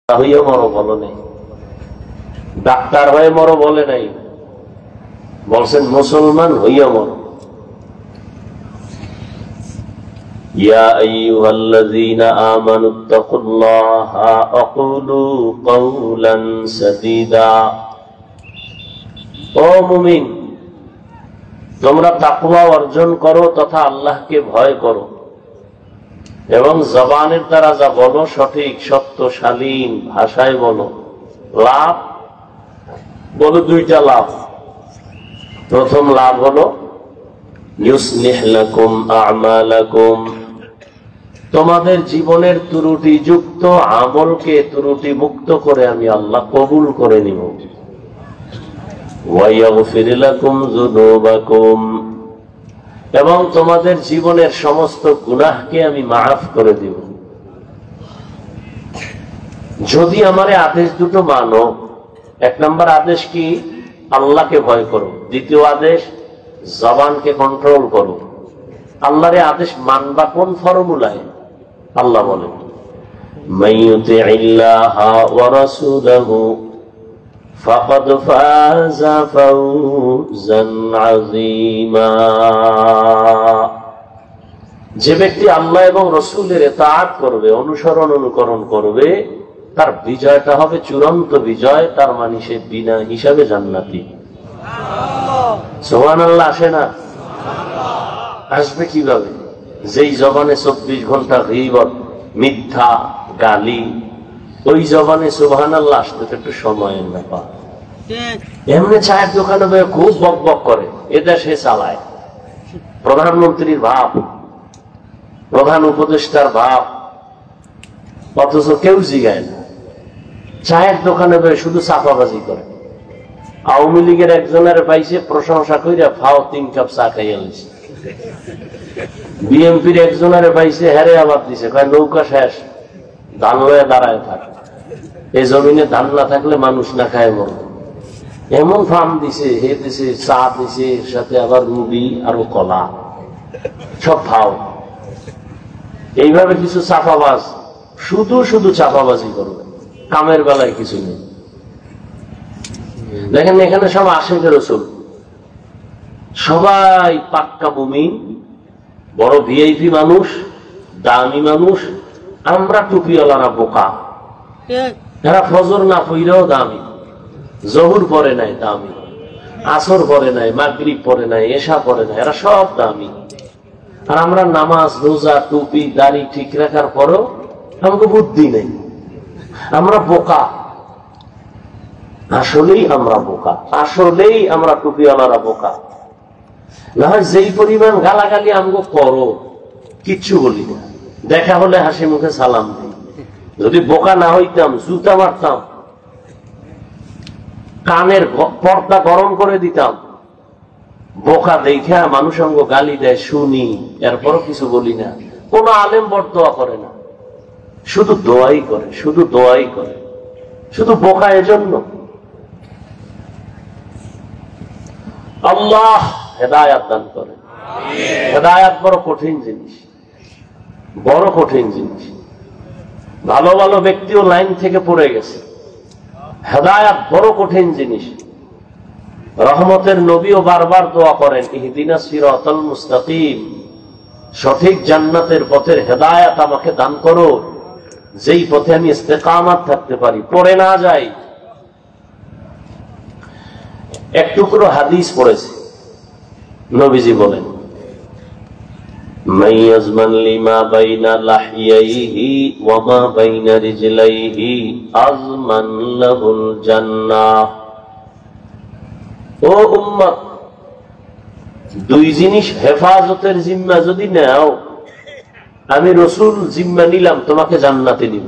হইয়া মরো বলো নাই, ডাক্তার হয়ে মরো বলে নাই, বলছেন মুসলমান হইয়া মরো। ইয়া আইয়ুহাল্লাযীনা আমানুত্তাকুল্লাহা ওয়া কুলু কাওলান সাদীদা। ও মুমিন, তোমরা তাকওয়া অর্জন করো তথা আল্লাহকে ভয় করো এবং জবানের দ্বারা যা বলো সঠিক সত্য শালীন ভাষায় বলো। লাভ বলো দুইটা লাভ। প্রথম লাভ হলো ইউসলিহ লাকুম আমালাকুম, তোমাদের জীবনের ত্রুটিযুক্ত আমলকে ত্রুটি মুক্ত করে আমি আল্লাহ কবুল করে নিব। ওয়া ইয়াগফির লাকুম যুনুবাকুম, এবং তোমাদের জীবনের সমস্ত গুনাহকে আমি মাফ করে দিব যদি আমারে আদেশ দুটো মানো। এক নম্বর আদেশ কি? আল্লাহকে ভয় করো। দ্বিতীয় আদেশ জবানকে কন্ট্রোল করো। আল্লাহর আদেশ মানবা কোন ফর্মুলায়? আল্লাহ বলেন মাইয়ুতিইল্লাহা ওয়া রাসূলাহু ফাকাদ ফাযা ফাওজান আযীমা। যে ব্যক্তি আল্লাহ এবং রাসূলের ইতাআত করবে, অনুসরণ অনুকরণ করবে, তার বিজয়টা হবে চূড়ান্ত বিজয়। তার মানে সে বিনা হিসাবে জান্নাতি। সুবহানাল্লাহ। আসে না? আসবে কিভাবে? যেই জবানে 24 ঘন্টা গীবত, মিথ্যা, গালি, ওই জবানে সুবহানাল্লাহ আসতে তো একটু সময়ের ব্যাপার। এমনি চায়ের দোকানে খুব বক বক করে, এদেশে চালায়, প্রধানমন্ত্রীর ভাব, প্রধান উপদেষ্টার ভাব, অথচ কেউ জিগায় না। চায়ের দোকানে শুধু চাপাবাজি করে। আওয়ামী লীগের একজনের পাইছে, প্রশংসা কইরা ফাও 3 কাপ চা খাইয়া লইছে। বিএনপির একজনের পাইছে, হেরে আবাদ দিছে, কয় নৌকা শেষ, ধান লয়ে দাঁড়ায় থাক, এই জমিনে ধান না থাকলে মানুষ না খায় মরবে। এমন ফার্ম দিছে, হে দিছে, চা দিছে, এর সাথে আবার মুড়ি আর কলা, সব ফাও। এইভাবে কিছু চাপাবাজ শুধু শুধু চাপাবাজি করবে, কামের বেলায় কিছু নেই। দেখেন এখানে সব আশিকের রাসূল, সবাই পাক্কা মুমিন, বড় ভিআইপি মানুষ, দামি মানুষ। আমরা টুপিওয়ালারা বোকা। এরা ফজর না পড়লেও দামি, জহুর পরে নাই দামি, আসর পরে নাই, মাগরিব পরে নাই, এশা পরে নাই, এরা সব দামি। আর আমরা নামাজ, রোজা, টুপি, দাড়ি ঠিক রাখার পরও আমাকে বুদ্ধি নেই, আমরা বোকা। আসলেই আমরা বোকা, আসলেই আমরা টুপিওয়ালারা বোকা। না হয় যেই পরিমাণ গালাগালি আমগো করো, কিচ্ছু বলি না, দেখা হলে হাসি মুখে সালাম দিই। যদি বোকা না হইতাম জুতা মারতাম, কানের পর্দা গরম করে দিতাম। বোকা দেখা মানুষ আমগো গালি দেয়, শুনি, এরপরও কিছু বলি না। কোন আলেম বরদোয়া করে না, শুধু দোয়াই করে, শুধু দোয়াই করে, শুধু বোকা। এজন্য আল্লাহ হেদায়াত দান করে। হেদায়াত বড় কঠিন জিনিস, বড় কঠিন জিনিস। ভালো ভালো ব্যক্তিও লাইন থেকে পড়ে গেছে। হেদায়াত বড় কঠিন জিনিস। রহমতের নবীও বারবার দোয়া করেন, ইহদিনাস সিরাতাল মুস্তাকিম, সঠিক জান্নাতের পথের হেদায়াত আমাকে দান করো, যেই পথে আমি ইস্তেকামাত থাকতে পারি, পড়ে না যাই। এক টুকরো হাদিস পড়েছে, নবীজি বলেন মাইয়াজমান লিমা বাইনা লাহিয়াইহি ওয়া মা বাইনা রিজলাইহি আযমান লাহুল জান্নাহ। ও উম্মত, দুই জিনিস হেফাজতের জিম্মা যদি নাও, আমি রাসূল জিম্মা নিলাম, তোমাকে জান্নাতে নিব।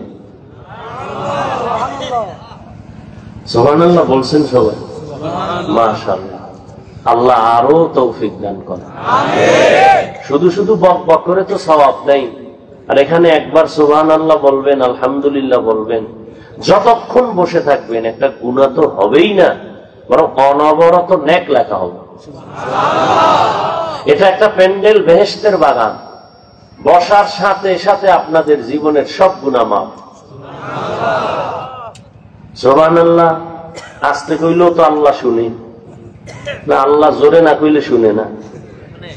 সুবহানাল্লাহ বলছেন সবাই? মাশাআল্লাহ। আল্লাহ আরো তৌফিক দান করেন। শুধু শুধু বক বক করে তো সওয়াব নাই। আর এখানে একবার সুবহানাল্লাহ বলবেন, আলহামদুলিল্লাহ বলবেন, যতক্ষণ বসে থাকবেন একটা গুনাহ তো হবেই না, বরং অনবরত নেক লেখা হবে। এটা একটা প্যান্ডেল, বেহেশতের বাগান। বসার সাথে সাথে আপনাদের জীবনের সব গুনাহ মাফ। সুবহানাল্লাহ আস্তে কইলেও তো আল্লাহ শুনে না, আল্লাহ জোরে না কইলে শুনে না।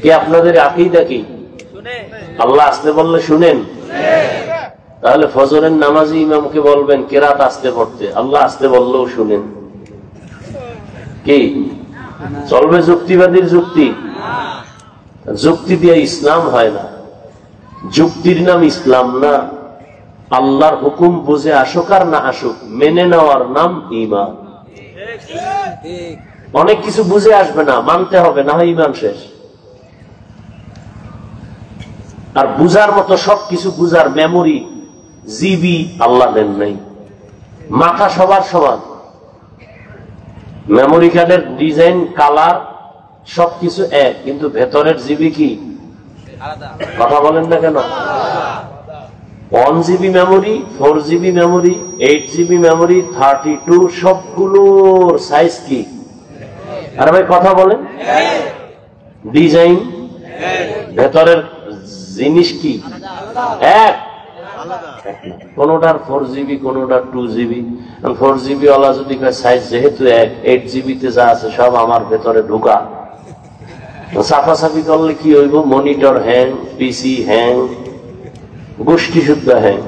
কি আপনাদের আকীদা কি আল্লাহ আস্তে বললে শুনেন? তাহলে ফজরের নামাজি ইমামকে বলবেন কেরাত আস্তে পড়তে, আল্লাহ আস্তে বললেও শুনেন। কি চলবে যুক্তিবাদীর যুক্তি? যুক্তি দিয়ে ইসলাম হয় না, যুক্তির নাম ইসলাম না। আল্লাহর হুকুম বুঝে আসুক আর না আসুক, মেনে নেওয়ার নাম ঈমান। অনেক কিছু বুঝে আসবে না, মানতে হবে, না হয় ঈমান শেষ। আর বুঝার মতো সবকিছু বুঝার মেমোরি, জিবি আল্লাহ দেন নাই। মাথা সবার সমান, মেমোরি কার্ডের ডিজাইন, কালার সবকিছু এক, কিন্তু ভেতরের জিবি কি কথা বলেন না কেন? 1 GB memory, 4 GB memory, 8 GB memory, 32, সবগুলোর সাইজ কি? আরে ভাই কথা বলেন। ডিজাইন, ভেতরের জিনিস কি এক? কোনটার 4 GB, কোনটার 2 GB। 4 GB ওয়ালা যদি সাইজ যেহেতু এক, 8 GB তে যা আছে সব আমার ভেতরে ঢুকা। সাফাসাফি করলে কি হইব? মনিটর হ্যাং, পিসি হ্যাং, গোষ্ঠী শুদ্ধ হ্যাং।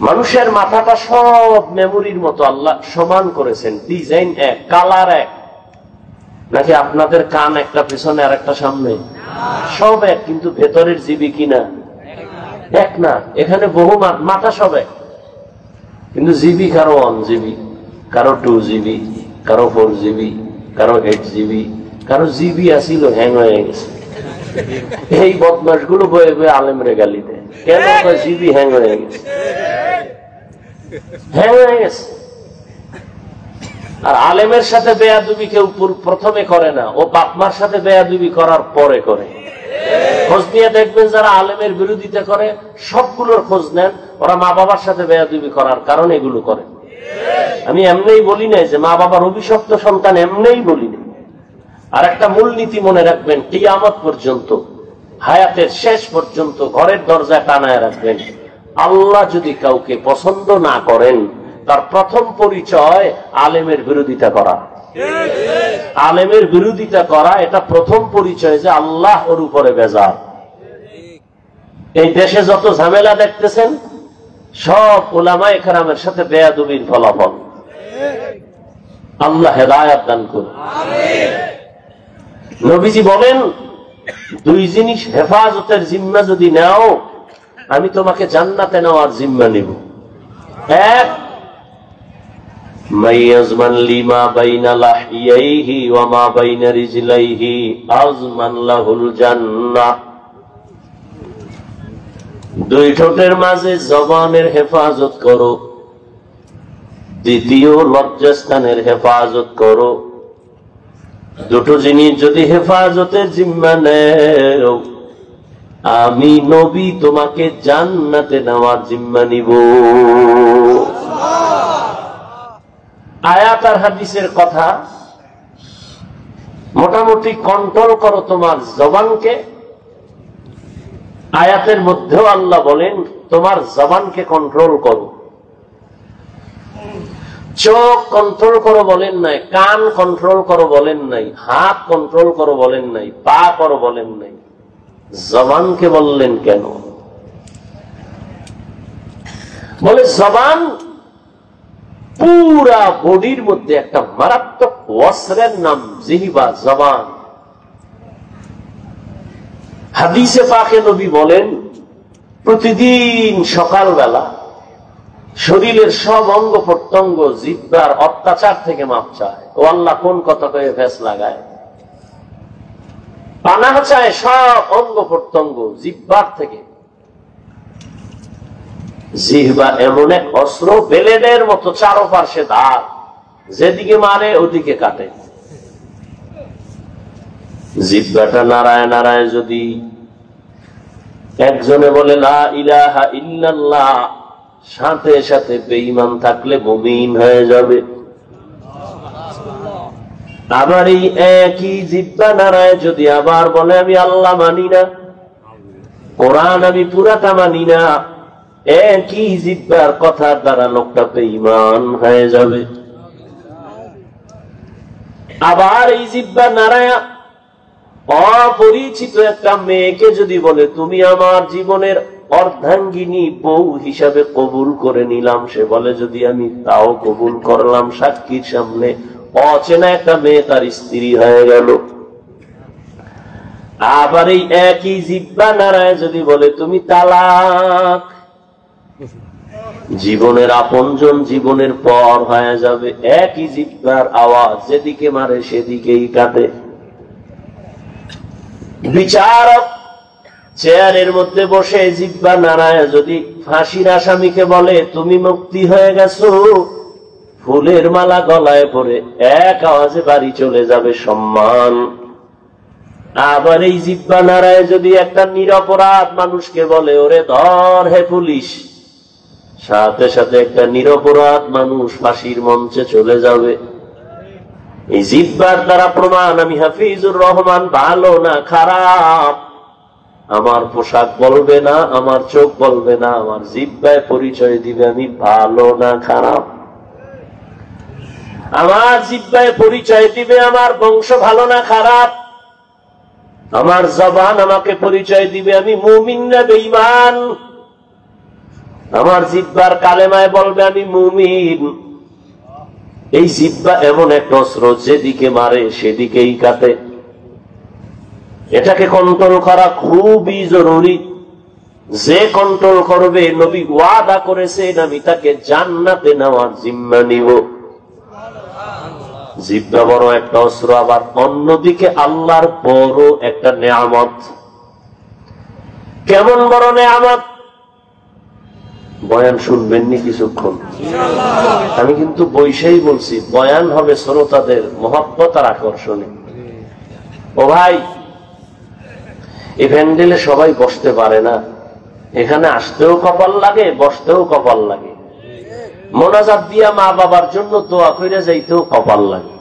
মানুষের মাথাটা সব মেমোরির মতো আল্লাহ সমান করেছেন, ডিজাইন এক, কালার এক। নাকি আপনাদের কান একটা পিছনে আর একটা সামনে, সব এক, কিন্তু ভেতরের জিবি কিনা এক না। এখানে বহু মাথা সব এক, কিন্তু জিবি কারো 1 GB, কারো 2 GB, কারো 4 GB, কারো 8 GB, কারো জিবি আসিল হ্যাং হয়ে গেছে। এই বদমাস গুলো বয়ে বয়ে আলেমরে গালি দেয়, কেন? জিবি হ্যাং হয়ে গেছে, হ্যাং হয়ে গেছে। আর আলেমের সাথে বেয়াদবি কেউ প্রথমে করে না, ও বাপমার সাথে বেয়াদবি করার পরে করে। খোঁজ নিয়ে দেখবেন যারা আলেমের বিরোধিতা করে সবগুলোর খোঁজ নেন, ওরা মা বাবার সাথে বেয়াদবি করার কারণে এগুলো করে। আমি এমনিই বলি নাই যে মা বাবার অভিশপ্ত সন্তান, এমনিই বলি নাই। আর একটা মূলনীতি মনে রাখবেন, কিয়ামত পর্যন্ত, হায়াতের শেষ পর্যন্ত ঘরের দরজা টানায় রাখবেন। আল্লাহ যদি কাউকে পছন্দ না করেন, তার প্রথম পরিচয় আলেমের বিরোধিতা করা। আলেমের বিরোধিতা করা এটা প্রথম পরিচয় যে আল্লাহ ওর উপরে বেজার। এই দেশে যত ঝামেলা দেখতেছেন সব উলামায়ে কেরামের সাথে বেয়াদবির ফলাফল। আল্লাহ হেদায়েত দান করুন। নবীজি বলেন, 2 জিনিস হেফাজতের জিম্মা যদি নাও, আমি তোমাকে জান্নাতে নেওয়ার জিম্মা নিব। এক, মাইয়াজমান লিমা বাইনা লাহিয়াইহি ওয়া মা বাইনা রিজলাইহি আজমান লাহুল জান্নাহ। 2 ঠোঁটের মাঝে জবানের হেফাজত করো। দ্বিতীয়, লজ্জাস্থানের হেফাজত করো। 2টো জিনিস যদি হেফাজতের জিম্মা নেও, আমি নবী তোমাকে জান্নাতে নেওয়ার জিম্মা নিব। আয়াত আর হাদিসের কথা, মোটামুটি কন্ট্রোল করো তোমার জবানকে। আয়াতের মধ্যেও আল্লাহ বলেন তোমার জবানকে কন্ট্রোল করো। চোখ কন্ট্রোল করো বলেন নাই, কান কন্ট্রোল করো বলেন নাই, হাত কন্ট্রোল করো বলেন নাই, পা করো বলেন নাই, জবানকে বললেন কেন? বলে জবান পুরা বডির মধ্যে একটা মারাত্মক অস্ত্রের নাম জিহবা, জবান। হাদিসে পাকে নবী বলেন, প্রতিদিন সকালবেলা শরীরের সব অঙ্গ প্রত্যঙ্গ জিহ্বার অত্যাচার থেকে মাপ চায়। ও আল্লাহ কোন কথা কয়ে ফেস লাগায়, পানাহ চায় সব অঙ্গ প্রত্যঙ্গ জিহ্বার থেকে। জিহ্বা এমন এক অস্ত্র, বেলেনের মতো চারপাশে ধার, যেদিকে মারে ওদিকে কাটে। জিহ্বাটা নাড়ায় নাড়ায় যদি একজনে বলে লা ইলাহা ইল্লাল্লাহ, সাথে সাথে বেঈমান থাকলে মুমিন হয়ে যাবে। আবার এই একই জিহ্বা নাড়ায় যদি আবার বলে আমি আল্লাহ মানি না, কোরআন আমি পুরাটা মানি না, একই জিহ্বার কথার দ্বারা লোকটা বেঈমান হয়ে যাবে। আবার এই জিহ্বা নাড়ায়া অপরিচিত একটা মেয়েকে যদি বলে তুমি আমার জীবনের অর্ধাঙ্গিনী বউ হিসাবে কবুল করে নিলাম, সে বলে যদি আমি তাও কবুল করলাম, সাক্ষীর সামনে অচেনা একটা মেয়ে তার স্ত্রী হয়ে গেল। আবার এই একই জিহ্বা নাড়ায় যদি বলে তুমি তালাক, জীবনের আপনজন জীবনের পর হয়ে যাবে। একই জিহ্বার আওয়াজ যেদিকে মারে সেদিকেই কাটে। বিচারক চেয়ারের মধ্যে বসে জিহ্বা নাড়ায় যদি ফাঁসির আসামিকে বলে তুমি মুক্তি হয়ে গেছো, ফুলের মালা গলায় পরে এক আওয়াজে বাড়ি চলে যাবে সম্মান। আবার এই জিহ্বা নাড়ায় যদি একটা নিরপরাধ মানুষকে বলে ওরে ধর হে পুলিশ, সাথে সাথে একটা নিরপরাধ মানুষ ফাঁসির মঞ্চে চলে যাবে। এই জিহ্বার দ্বারা প্রমাণ আমি হাফিজুর রহমান ভালো না খারাপ। আমার পোশাক বলবে না, আমার চোখ বলবে না, আমার জিহ্বায় পরিচয় দিবে আমি ভালো না খারাপ। আমার জিহ্বায় পরিচয় দিবে আমার বংশ ভালো না খারাপ। আমার জবান আমাকে পরিচয় দিবে আমি মুমিন না বেঈমান। আমার জিহ্বার কালেমায় বলবে আমি মুমিন। এই জিহ্বা এমন একটা অস্ত্র যেদিকে মারে সেদিকেই কাটে। এটাকে কন্ট্রোল করা খুবই জরুরি। যে কন্ট্রোল করবে নবী ওয়াদা করেছেন আমি তাকে জান্নাতে নেওয়ার জিম্মা নিব। জিহ্বা বড় একটা অস্ত্র, আবার অন্যদিকে আল্লাহর বড় একটা নেয়ামত। কেমন বড় নেয়ামত? বয়ান শুনবেননি কিছুক্ষণ? আমি কিন্তু বৈশাই বলছি, বয়ান হবে শ্রোতাদের মহব্বত আর আকর্ষণে। ও ভাই, এই প্যান্ডেলে সবাই বসতে পারে না, এখানে আসতেও কপাল লাগে, বসতেও কপাল লাগে, মোনাজাত দিয়া মা বাবার জন্য দোয়া কইরা যাইতেও কপাল লাগে।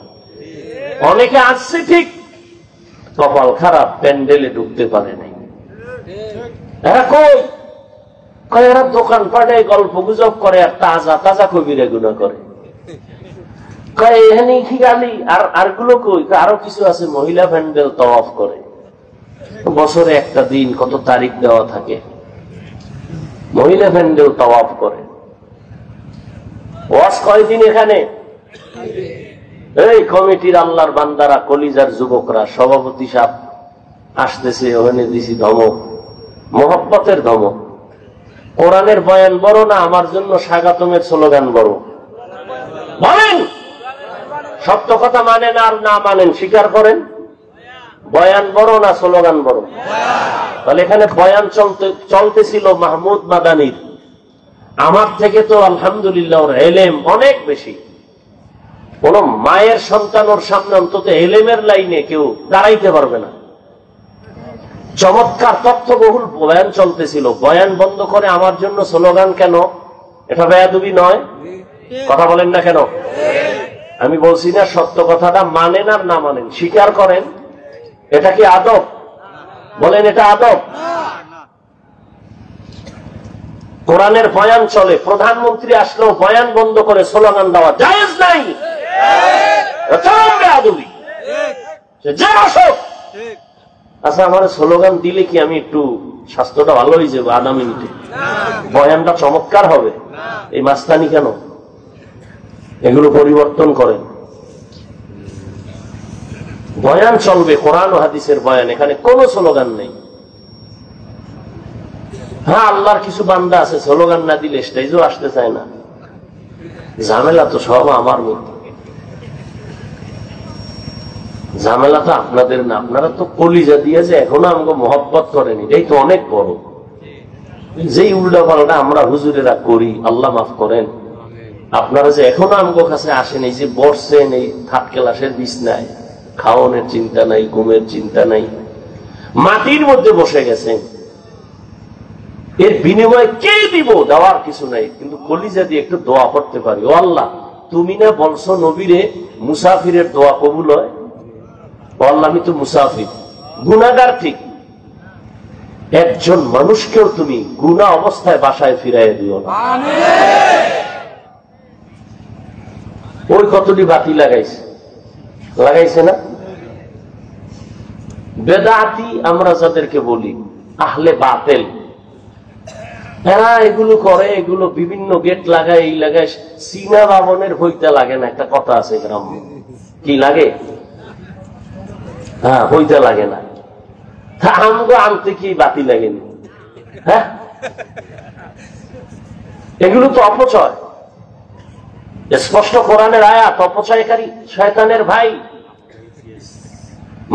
অনেকে আসছে ঠিক, কপাল খারাপ, প্যান্ডেলে ঢুকতে পারে নাই। এরা কই? এরা দোকান পাটে গল্প গুজব করে আর তাজা তাজা কবিরা গুণা করে। এখানে কি গালি আর গুলো কই? আরো কিছু আছে, মহিলা প্যান্ডেল তওয়াফ করে, বছরে একটা দিন কত তারিখ দেওয়া থাকে, মহিলা প্যান্ডেল তওয়াফ করে। ওয়াজ কয়দিন এখানে? এই কমিটির আল্লাহর বান্দারা, কলিজার যুবকরা, সভাপতি সাহেব আসতেছে, ওখানে দিছি ধমক, মহব্বতের ধমক। কোরআনের বয়ান বড় না আমার জন্য স্বাগতমের স্লোগান বড়? বলেন, সত্য কথা মানেন আর না মানেন স্বীকার করেন। বয়ান বড় না স্লোগান বড়? তাহলে এখানে বয়ান চলতেছিল মাহমুদ মাদানির। আমার থেকে তো আলহামদুলিল্লাহ ওর এলেম অনেক বেশি। কোন মায়ের সন্তান ওর সামনে অন্তত এলেমের লাইনে কেউ দাঁড়াইতে পারবে না। চমৎকার তথ্যবহুল বয়ান চলতেছিল, বয়ান বন্ধ করে আমার জন্য স্লোগান কেন? এটা বেয়াদবি নয়? কথা বলেন না কেন? আমি বলছি না সত্য কথাটা মানেন আর না মানেন স্বীকার করেন, এটা কি আদব? বলেন এটা আদব? কোরআনের বয়ান চলে, প্রধানমন্ত্রী আসলেও বয়ান বন্ধ করে স্লোগান দেওয়া জায়েজ নাই। বেয়াদবি। আচ্ছা, আমার স্লোগান দিলে কি আমি একটু স্বাস্থ্যটা ভালো হয়ে যাবে আধা মিনিটে? বয়ানটা চমৎকার হবে, এই মাস্তানি কেন? এগুলো পরিবর্তন করেন। বয়ান চলবে, কোরআন ও হাদিসের বয়ান, এখানে কোনো স্লোগান নেই। হ্যাঁ, আল্লাহর কিছু বান্দা আছে স্লোগান না দিলে স্টেজও আসতে চায় না। ঝামেলা তো সব আমার মধ্যে, ঝামেলা তো আপনাদের না। আপনারা তো কলিজা দিয়ে যে এখনো আমাকে মহব্বত করেন, এটাই তো অনেক বড়। যেই উল্টা পাল্টা আমরা হুজুরেরা করি, আল্লাহ মাফ করেন। আপনারা যে এখনো আমাকে কাছে আসেন, এই যে বসছেন এই থার্ড ক্লাসের বিছনায়, খাওয়ানোর চিন্তা নাই, ঘুমের চিন্তা নাই, মাটির মধ্যে বসে গেছেন, এর বিনিময়ে কে দিব? দেওয়ার কিছু নাই, কিন্তু কলিজা দিয়ে একটু দোয়া করতে পারি। ও আল্লাহ, তুমি না বলছো নবীরে মুসাফিরের দোয়া কবুল হয়? ও আল্লাহ, আমি তো মুসাফির, গুনাহগার ঠিক, একজন মানুষকেও তুমি গুনাহ অবস্থায় বাসায় ফিরাইয়া দিও না। ওই কতটি বাতি লাগাইছে না? বেদাতি আমরা যাদেরকে বলি, আহলে বাতেল, এরা এগুলো করে, এগুলো বিভিন্ন গেট লাগায়, এই লাগায়। চীনা বাবনের হইতে লাগে না, একটা কথা আছে গ্রাম, কি লাগে? হ্যাঁ, হইতে লাগে না। আমগো আনতে কি বাতি লাগেনি? হ্যাঁ, এগুলো তো অপচয়। স্পষ্ট কোরআনের আয়াত, অপচয়কারী শয়তানের ভাই।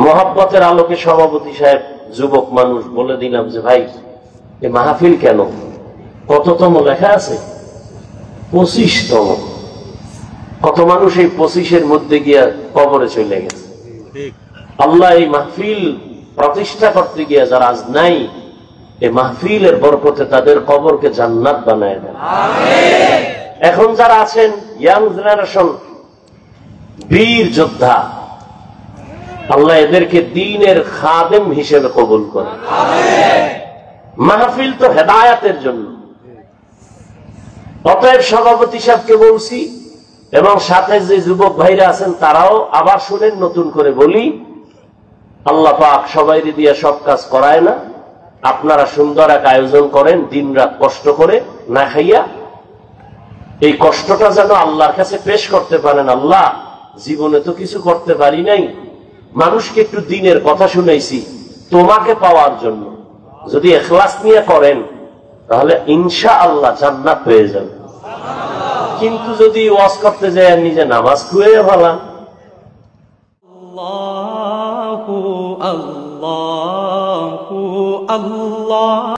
মহব্বতের আলোকে সভাপতি সাহেব যুবক মানুষ বলে দিলাম যে ভাই, এ মাহফিল কেন? কততম লেখা আছে? 25তম। কত মানুষ এই 25-এর মধ্যে গিয়া কবরে চলে গেছে। আল্লাহ এই মাহফিল প্রতিষ্ঠা করতে গিয়া যারা আজ নাই, এই মাহফিলের বরকতে তাদের কবরকে জান্নাত বানায় দেন। এখন যারা আছেন ইয়াং জেনারেশন, বীর যোদ্ধা, আল্লাহ এদেরকে দ্বীনের খাদেম হিসেবে কবুল করে। মাহফিল তো হেদায়াতের জন্য। অতএব সভাপতি সাহেবকে বলছি, এবং সাথে যে যুবক ভাইরা আছেন তারাও আবার শুনেন, নতুন করে বলি, আল্লাহ পাক সবাই দিয়ে সব কাজ করায় না। আপনারা সুন্দর এক আয়োজন করেন, দিন রাত কষ্ট করে না খাইয়া, এই কষ্টটা যেন আল্লাহর কাছে পেশ করতে পারেন। আল্লাহ, জীবনে তো কিছু করতে পারি নাই, মানুষকে একটু দিনের কথা শুনাইছি তোমাকে পাওয়ার জন্য। যদি ইখলাস নিয়ে করেন তাহলে ইনশাআল্লাহ জান্নাত পেয়ে যাবে। কিন্তু যদি ওয়াজ করতে যায় নিজে নামাজ খুঁয়ে ফেলা, আল্লাহু আল্লাহু আল্লাহ।